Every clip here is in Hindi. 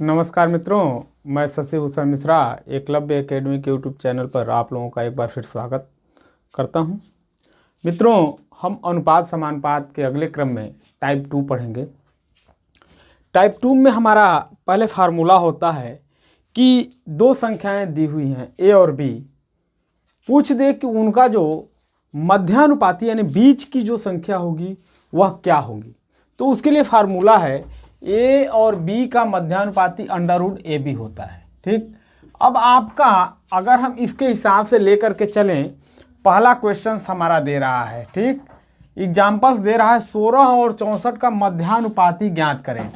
नमस्कार मित्रों, मैं शशि भूषण मिश्रा एकलव्य एकेडमी के यूट्यूब चैनल पर आप लोगों का एक बार फिर स्वागत करता हूं। मित्रों, हम अनुपात समानुपात के अगले क्रम में टाइप 2 पढ़ेंगे। टाइप 2 में हमारा पहले फार्मूला होता है कि दो संख्याएं दी हुई हैं ए और बी, पूछ दे कि उनका जो मध्यानुपाती यानी बीच की जो संख्या होगी वह क्या होगी। तो उसके लिए फार्मूला है ए और बी का मध्यानुपाती √AB होता है। ठीक, अब आपका अगर हम इसके हिसाब से लेकर के चलें, पहला क्वेश्चन हमारा दे रहा है, ठीक, एग्जाम्पल्स दे रहा है 16 और 64 का मध्यानुपाती ज्ञात करें।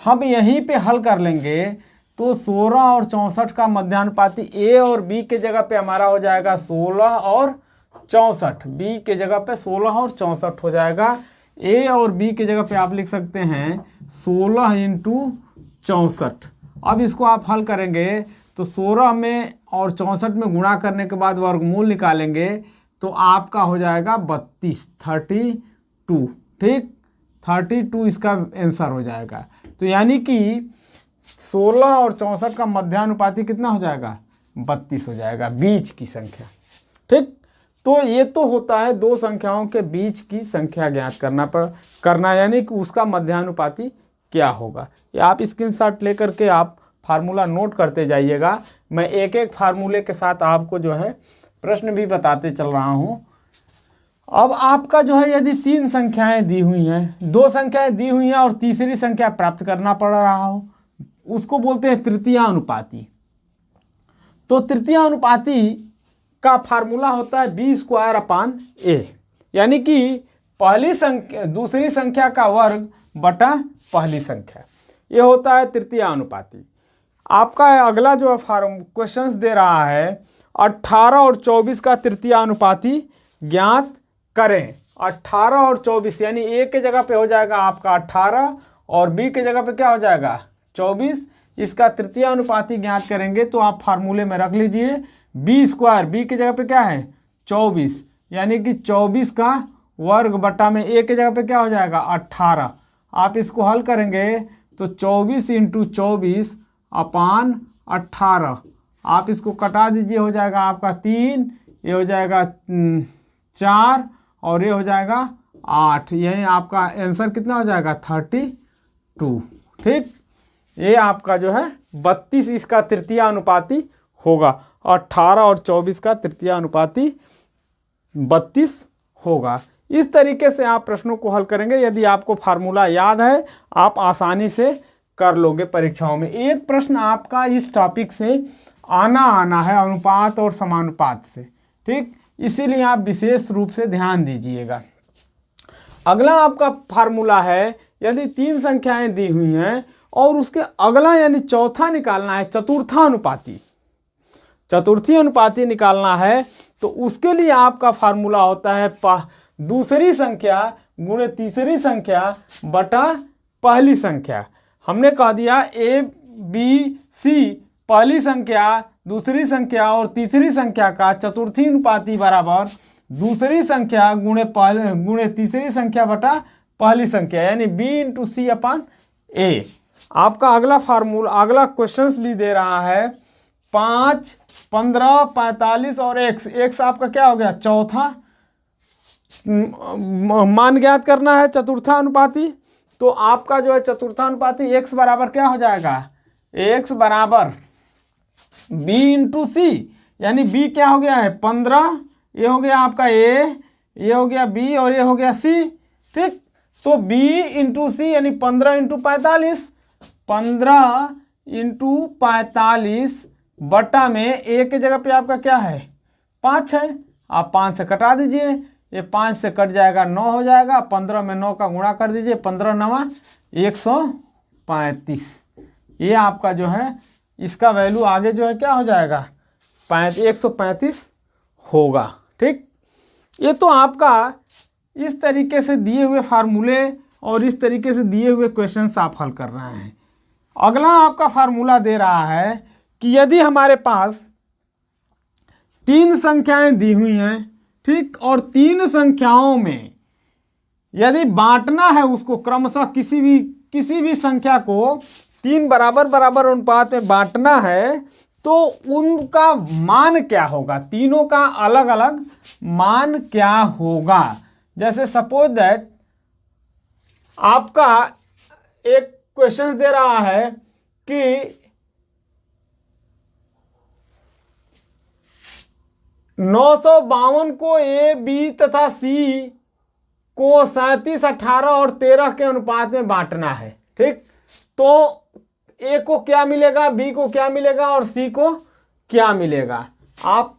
हम यहीं पे हल कर लेंगे तो 16 और 64 का मध्यानुपाती ए और बी के जगह पे हमारा हो जाएगा 16 और 64, बी के जगह पे 16 और 64 हो जाएगा। ए और बी के जगह पे आप लिख सकते हैं 16 × 64। अब इसको आप हल करेंगे तो 16 में और 64 में गुणा करने के बाद वर्गमूल निकालेंगे तो आपका हो जाएगा 32। ठीक, 32 इसका आंसर हो जाएगा। तो यानी कि 16 और 64 का मध्यानुपाती कितना हो जाएगा? 32 हो जाएगा, बीच की संख्या। ठीक, तो ये तो होता है दो संख्याओं के बीच की संख्या ज्ञात करना यानी कि उसका मध्यानुपाती क्या होगा। ये आप स्क्रीनशॉट लेकर के आप फार्मूला नोट करते जाइएगा। मैं एक एक फार्मूले के साथ आपको जो है प्रश्न भी बताते चल रहा हूँ। अब आपका जो है यदि तीन संख्याएं दी हुई हैं, दो संख्याएं दी हुई हैं और तीसरी संख्या प्राप्त करना पड़ रहा हो, उसको बोलते हैं तृतीयानुपाती। तो तृतीयानुपाती का फार्मूला होता है B²/A, यानी कि पहली संख्या दूसरी संख्या का वर्ग बटा पहली संख्या, ये होता है तृतीयानुपाती। आपका अगला जो क्वेश्चंस दे रहा है 18 और 24 का तृतीयानुपाती ज्ञात करें। 18 और 24 यानी ए के जगह पे हो जाएगा आपका 18 और बी के जगह पे क्या हो जाएगा 24। इसका तृतीयानुपाती ज्ञात करेंगे तो आप फार्मूले में रख लीजिए B², बी के जगह पे क्या है 24, यानी कि 24 का वर्ग बटा में ए के जगह पे क्या हो जाएगा 18। आप इसको हल करेंगे तो 24 × 24/18। आप इसको कटा दीजिए, हो जाएगा आपका 3, ये हो जाएगा 4 और ये हो जाएगा 8। यही आपका आंसर कितना हो जाएगा 32। ठीक, ये आपका जो है 32 इसका तृतीयानुपाती होगा। 18 और 24 का तृतीयानुपाती 32 होगा। इस तरीके से आप प्रश्नों को हल करेंगे। यदि आपको फार्मूला याद है आप आसानी से कर लोगे परीक्षाओं में। एक प्रश्न आपका इस टॉपिक से आना है, अनुपात और समानुपात से। ठीक, इसीलिए आप विशेष रूप से ध्यान दीजिएगा। अगला आपका फार्मूला है यदि तीन संख्याएं दी हुई हैं और उसके अगला यानी चौथा निकालना है, चतुर्थी अनुपाती निकालना है, तो उसके लिए आपका फार्मूला होता है दूसरी संख्या गुणे तीसरी संख्या बटा पहली संख्या। हमने कह दिया ABC पहली संख्या, दूसरी संख्या और तीसरी संख्या का चतुर्थी अनुपाती बराबर दूसरी संख्या गुणे तीसरी संख्या बटा पहली संख्या, यानी B × C/A। आपका अगला क्वेश्चन भी दे रहा है 5, 15, 45 और x आपका क्या हो गया चौथा मान ज्ञात करना है चतुर्थानुपाती। तो आपका जो है चतुर्थानुपाती x बराबर क्या हो जाएगा, x बराबर B × C, यानी B क्या हो गया है 15, ये हो गया आपका A, ये हो गया B और ये हो गया C। ठीक, तो B × C यानी 15 × 45, 15 × 45 बटा में ए के जगह पे आपका क्या है 5 है। आप 5 से कटा दीजिए, ये 5 से कट जाएगा 9 हो जाएगा। 15 में 9 का गुणा कर दीजिए, 15 × 9 135। ये आपका जो है इसका वैल्यू आगे जो है क्या हो जाएगा 135 होगा। ठीक, ये तो आपका इस तरीके से दिए हुए फार्मूले और इस तरीके से दिए हुए क्वेश्चंस आप हल कर रहे हैं। अगला आपका फार्मूला दे रहा है कि यदि हमारे पास तीन संख्याएं दी हुई हैं, ठीक, और तीन संख्याओं में यदि बांटना है उसको क्रमशः किसी भी संख्या को तीन बराबर बराबर अनुपात में बांटना है तो उनका मान क्या होगा, तीनों का अलग अलग मान क्या होगा। जैसे सपोज दैट आपका एक क्वेश्चन दे रहा है कि 952 को ए, बी तथा सी को 37, 18 और 13 के अनुपात में बांटना है। ठीक, तो ए को क्या मिलेगा, बी को क्या मिलेगा और सी को क्या मिलेगा। आप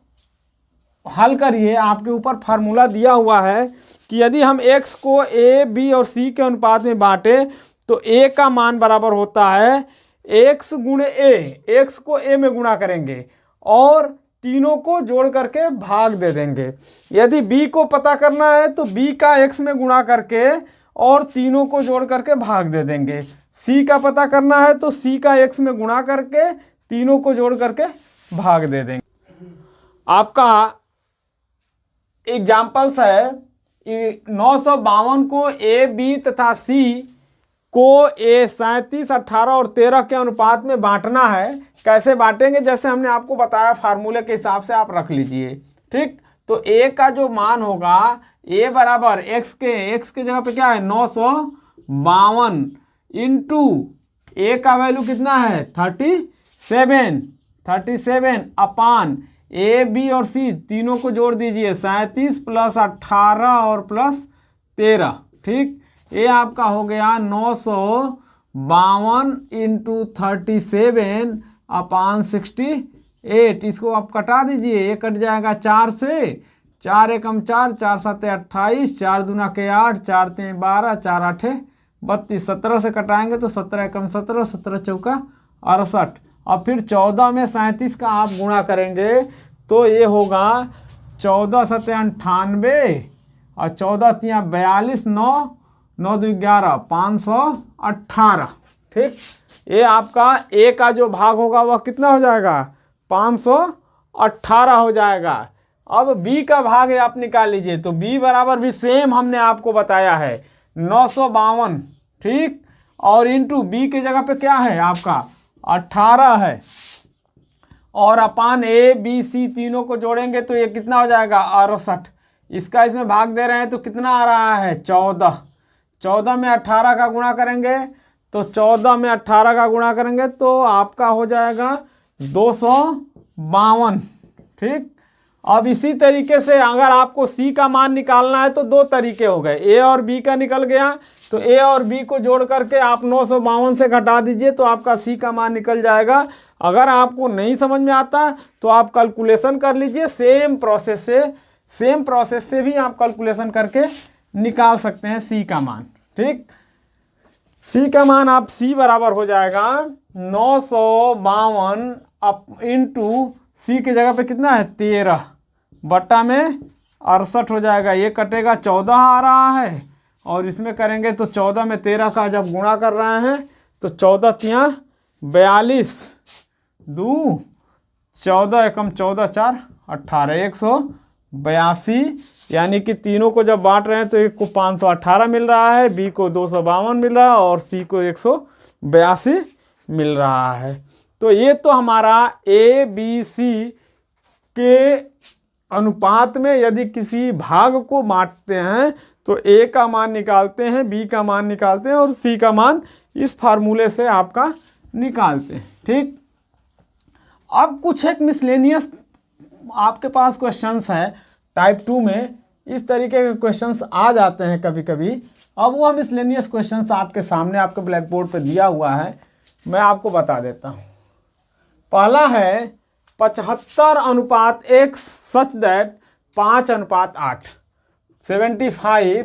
हल करिए, आपके ऊपर फार्मूला दिया हुआ है कि यदि हम x को a, b और c के अनुपात में बांटे तो a का मान बराबर होता है x गुणे a, x को a में गुणा करेंगे और तीनों को जोड़ करके भाग दे देंगे। यदि b को पता करना है तो b का x में गुणा करके और तीनों को जोड़ करके भाग दे देंगे। c का पता करना है तो c का x में गुणा करके तीनों को जोड़ करके भाग दे देंगे। आपका एग्जाम्पल्स है 952 को ए, बी तथा सी को ए, 37, 18 और 13 के अनुपात में बांटना है। कैसे बांटेंगे, जैसे हमने आपको बताया फार्मूले के हिसाब से आप रख लीजिए। ठीक, तो ए का जो मान होगा ए बराबर एक्स के जगह पे क्या है 952 इंटू ए का वैल्यू कितना है 37 अपान ए, बी और सी तीनों को जोड़ दीजिए 37 प्लस 18 और प्लस 13। ठीक, ये आपका हो गया 952 इंटू 37 अपान 68। इसको आप कटा दीजिए, ये कट जाएगा 4 से, 4 एकम 4, 4 7 28, 4 दूना के 8, 4 3 12, 4 8 32, 17 से कटाएंगे तो 17 एकम 17, 17 चौका 68। और फिर 14 में 37 का आप गुणा करेंगे तो ये होगा 14 7 98 और 14 3 42, 9 9 2 11, 518। ठीक, ये आपका ए का जो भाग होगा वह कितना हो जाएगा 518 हो जाएगा। अब बी का भाग आप निकाल लीजिए तो बी बराबर भी सेम हमने आपको बताया है 952। ठीक, और इंटू बी के जगह पे क्या है आपका 18 है और अपान ए, बी, सी तीनों को जोड़ेंगे तो ये कितना हो जाएगा 68। इसका इसमें भाग दे रहे हैं तो कितना आ रहा है 14। 14 में 18 का गुणा करेंगे तो 14 में 18 का गुणा करेंगे तो आपका हो जाएगा 252। ठीक, अब इसी तरीके से अगर आपको सी का मान निकालना है तो दो तरीके हो गए, ए और बी का निकल गया तो ए और बी को जोड़ करके आप 952 से घटा दीजिए तो आपका सी का मान निकल जाएगा। अगर आपको नहीं समझ में आता तो आप कैलकुलेशन कर लीजिए, सेम प्रोसेस से भी आप कैलकुलेशन करके निकाल सकते हैं सी का मान। ठीक, सी का मान आप सी बराबर हो जाएगा 952 इंटू सी की जगह पे कितना है 13 बट्टा में 68 हो जाएगा। ये कटेगा 14 आ रहा है और इसमें करेंगे तो 14 में 13 का जब गुणा कर रहे हैं तो 14 3 42, 2 14 एकम 14 4 18, 182। यानी कि तीनों को जब बांट रहे हैं तो एक को 518 मिल रहा है, बी को 252 मिल रहा है और सी को 182 मिल रहा है। तो ये तो हमारा ए, बी, सी के अनुपात में यदि किसी भाग को बांटते हैं तो ए का मान निकालते हैं, बी का मान निकालते हैं और सी का मान इस फार्मूले से आपका निकालते हैं। ठीक, अब कुछ एक मिसलेनियस आपके पास क्वेश्चंस है टाइप 2 में, इस तरीके के क्वेश्चंस आ जाते हैं कभी कभी। अब वह मिसलेनियस क्वेश्चंस आपके सामने आपके ब्लैक बोर्ड पर दिया हुआ है, मैं आपको बता देता हूँ। पहला है 75:1 such that 5:8, 75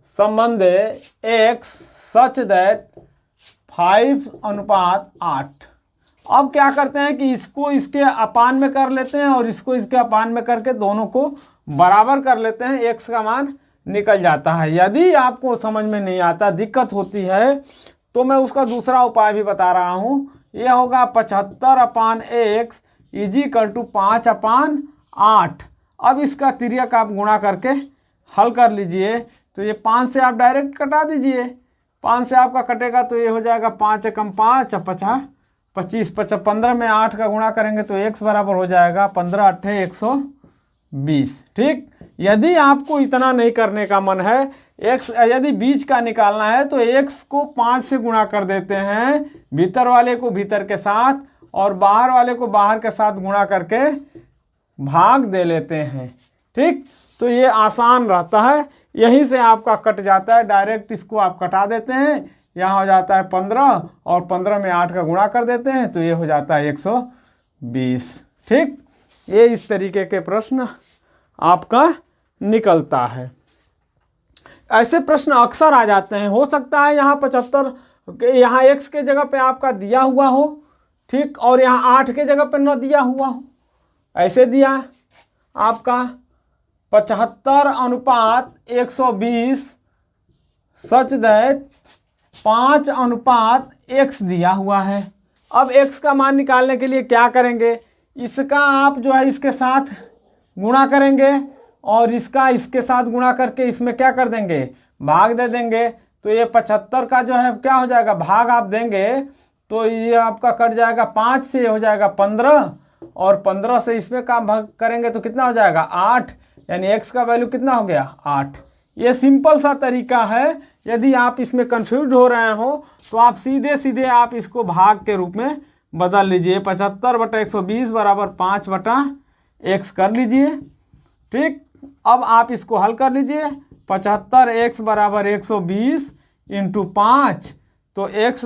संबंधे x such that 5:8। अब क्या करते हैं कि इसको इसके अपान में कर लेते हैं और इसको इसके अपान में करके दोनों को बराबर कर लेते हैं, x का मान निकल जाता है। यदि आपको समझ में नहीं आता, दिक्कत होती है, तो मैं उसका दूसरा उपाय भी बता रहा हूँ। यह होगा 75/x इजिकल टू 5/8। अब इसका तिर्यक आप गुणा करके हल कर लीजिए तो ये 5 से आप डायरेक्ट कटा दीजिए 5 से आपका कटेगा तो ये हो जाएगा 5 एकम 5 और 50 25 15 में 8 का गुणा करेंगे तो x बराबर हो जाएगा 15 अट्ठे 120। ठीक, यदि आपको इतना नहीं करने का मन है, x यदि बीच का निकालना है तो x को 5 से गुणा कर देते हैं, भीतर वाले को भीतर के साथ और बाहर वाले को बाहर के साथ गुणा करके भाग दे लेते हैं। ठीक, तो ये आसान रहता है, यहीं से आपका कट जाता है, डायरेक्ट इसको आप कटा देते हैं, यहाँ हो जाता है 15 और 15 में 8 का गुणा कर देते हैं तो ये हो जाता है 120। ठीक, ये इस तरीके के प्रश्न आपका निकलता है। ऐसे प्रश्न अक्सर आ जाते हैं। हो सकता है यहाँ 75, यहाँ x के जगह पे आपका दिया हुआ हो, ठीक, और यहाँ 8 के जगह पे न दिया हुआ हो, ऐसे दिया आपका 75:120 सच दैट 5:x दिया हुआ है। अब x का मान निकालने के लिए क्या करेंगे, इसका आप जो है इसके साथ गुणा करेंगे और इसका इसके साथ गुणा करके इसमें क्या कर देंगे, भाग दे देंगे। तो ये 75 का जो है क्या हो जाएगा, भाग आप देंगे तो ये आपका कट जाएगा 5 से, हो जाएगा 15 और 15 से इसमें का भाग करेंगे तो कितना हो जाएगा 8, यानी x का वैल्यू कितना हो गया 8। ये सिंपल सा तरीका है। यदि आप इसमें कंफ्यूज हो रहे हो तो आप सीधे सीधे आप इसको भाग के रूप में बदल लीजिए, 75/120 बराबर 5/x कर लीजिए। ठीक, अब आप इसको हल कर लीजिए, 75x बराबर 120 इंटू 5, तो x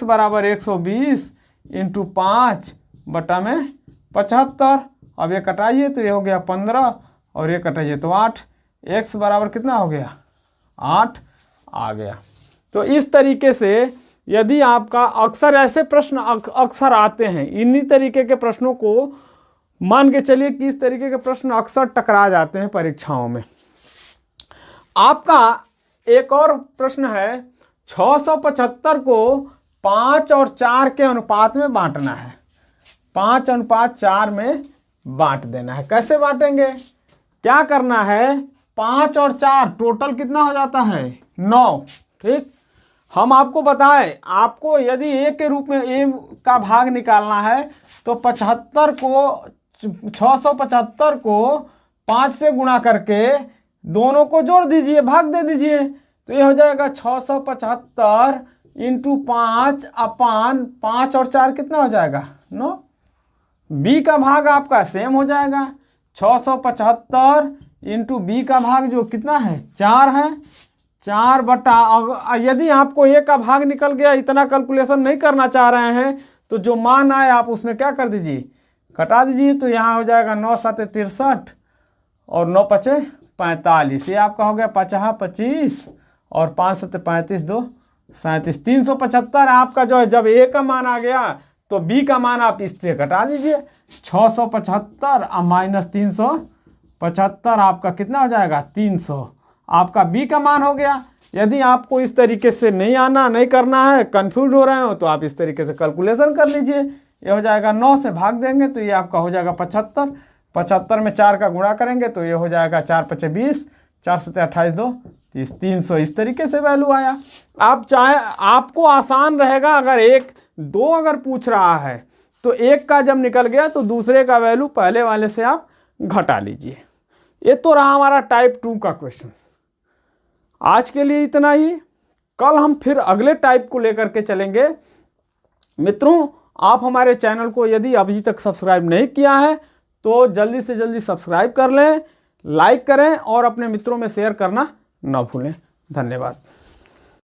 बराबर 120 इंटू 5/75। अब ये कटाइए तो ये हो गया 15 और ये कटाइए तो 8, x बराबर कितना हो गया 8 आ गया। तो इस तरीके से यदि आपका अक्सर ऐसे प्रश्न अक्सर आते हैं, इन्हीं तरीके के प्रश्नों को मान के चलिए कि इस तरीके के प्रश्न अक्सर टकरा जाते हैं परीक्षाओं में। आपका एक और प्रश्न है, 675 को 5 और 4 के अनुपात में बांटना है, 5:4 में बांट देना है। कैसे बांटेंगे, क्या करना है, 5 और 4 टोटल कितना हो जाता है 9। ठीक, हम आपको बताएं, आपको यदि a के रूप में a का भाग निकालना है तो 675 को 5 से गुणा करके दोनों को जोड़ दीजिए, भाग दे दीजिए, तो ये हो जाएगा 675 इंटू 5/5 और 4 कितना हो जाएगा 9। b का भाग आपका सेम हो जाएगा, 675 इंटू बी का भाग जो कितना है 4 है, 4 बटा, यदि आपको a का भाग निकल गया, इतना कैलकुलेशन नहीं करना चाह रहे हैं तो जो मान आए आप उसमें क्या कर दीजिए, कटा दीजिए। तो यहाँ हो जाएगा 9 7 63 और 9 5 45, ये आपका हो गया 50 25 और 5 7 35 2 37, 375 आपका जो है। जब a का मान आ गया तो b का मान आप इससे घटा दीजिए, 675 माइनस 375 आपका कितना हो जाएगा 300, आपका b का मान हो गया। यदि आपको इस तरीके से नहीं करना है, कंफ्यूज हो रहे हो, तो आप इस तरीके से कैलकुलेशन कर लीजिए। ये हो जाएगा 9 से भाग देंगे तो ये आपका हो जाएगा 75, 75 में 4 का गुणा करेंगे तो ये हो जाएगा 4 5 20, 4 7 28 2 30, 300। इस तरीके से वैल्यू आया। आप चाहे, आपको आसान रहेगा अगर 1 2 अगर पूछ रहा है तो एक का जब निकल गया तो दूसरे का वैल्यू पहले वाले से आप घटा लीजिए। ये तो रहा हमारा टाइप 2 का क्वेश्चन। आज के लिए इतना ही, कल हम फिर अगले टाइप को लेकर के चलेंगे। मित्रों, आप हमारे चैनल को यदि अभी तक सब्सक्राइब नहीं किया है तो जल्दी से जल्दी सब्सक्राइब कर लें, लाइक करें और अपने मित्रों में शेयर करना ना भूलें। धन्यवाद।